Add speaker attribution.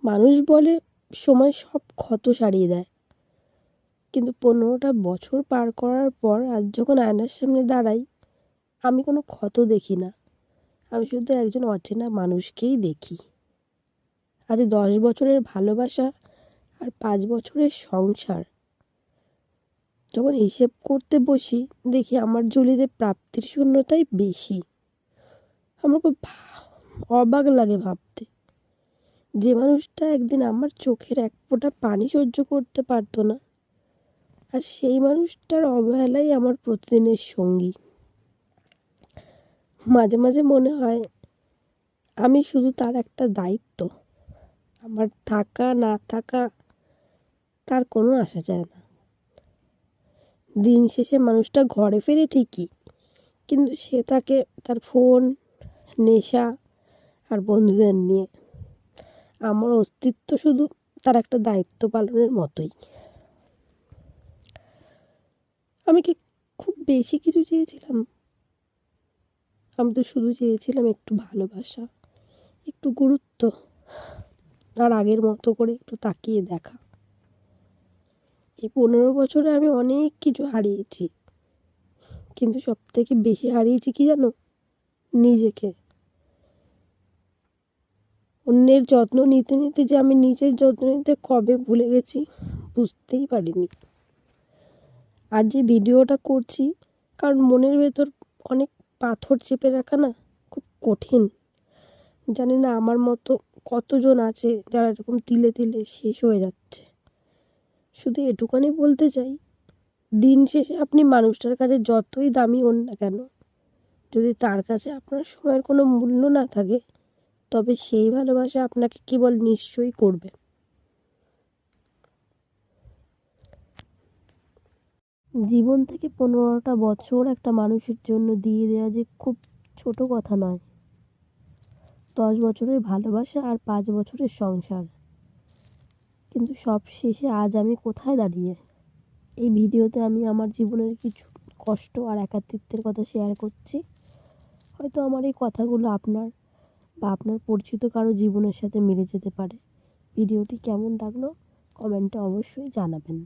Speaker 1: মানুষ বলে সময় সব ক্ষত সারিয়ে দেয়, কিন্তু 15টা বছর পার করার পর আজ যখন আয়নার সামনে দাঁড়াই, আমি কোনো ক্ষত দেখি না। আমি শুধু একজন অচেনা মানুষকেই দেখি। আজ 10 বছরের ভালোবাসা আর 5 বছরের সংসার। যখন হিসেব করতে বসি, দেখি আমার ঝুলিতে প্রাপ্তির শূন্যতাই বেশি। আমার খুব অবাক লাগে ভাবতে, যে মানুষটা একদিন আমার চোখের এক ফোঁটা পানি সহ্য করতে পারতো না, আর সেই মানুষটার অবহেলাই আমার প্রতিদিনের সঙ্গী। মাঝে মাঝে মনে হয় আমি শুধু তার একটা দায়িত্ব। আমার থাকা না থাকা তার কোনো আসা যায় না। দিন শেষে মানুষটা ঘরে ফেরে ঠিকই, কিন্তু সে থাকে তার ফোন, নেশা আর বন্ধুদের নিয়ে। আমার অস্তিত্ব শুধু তার একটা দায়িত্ব পালনের মতোই। আমি কি খুব বেশি কিছু চেয়েছিলাম? আমি তো শুধু চেয়েছিলাম একটু ভালোবাসা, একটু গুরুত্ব, আর আগের মতো করে একটু তাকিয়ে দেখা। এই 15 বছরে আমি অনেক কিছু হারিয়েছি, কিন্তু সব থেকে বেশি হারিয়েছি কি জানো? নিজেকে। অন্যের যত্ন নিতে নিতে যে আমি নিজের যত্ন নিতে কবে ভুলে গেছি বুঝতেই পারিনি। আজ যে ভিডিওটা করছি, কারণ মনের ভেতর অনেক পাথর চেপে রাখা না খুব কঠিন। জানি না আমার মতো কতজন আছে যারা এরকম তিলে তিলে শেষ হয়ে যাচ্ছে। শুধু এটুখানি বলতে চাই, দিন শেষে আপনি মানুষটার কাছে যতই দামি হন না কেন, যদি তার কাছে আপনার সময়ের কোনো মূল্য না থাকে, তবে সেই ভালোবাসা আপনাকে কেবল নিশ্চয়ই করবে। জীবন থেকে 15টা বছর একটা মানুষের জন্য দিয়ে দেওয়া যে খুব ছোট কথা নয়। 10 বছরের ভালোবাসা আর 5 বছরের সংসার। কিন্তু সব শেষে আজ আমি কোথায় দাঁড়িয়ে? এই ভিডিওতে আমি আমার জীবনের কিছু কষ্ট আর একাকিত্বের কথা শেয়ার করছি। হয়তো আমার এই কথাগুলো আপনার বা আপনার পরিচিত কারো জীবনের সাথে মিলে যেতে পারে। ভিডিওটি কেমন লাগলো কমেন্টে অবশ্যই জানাবেন।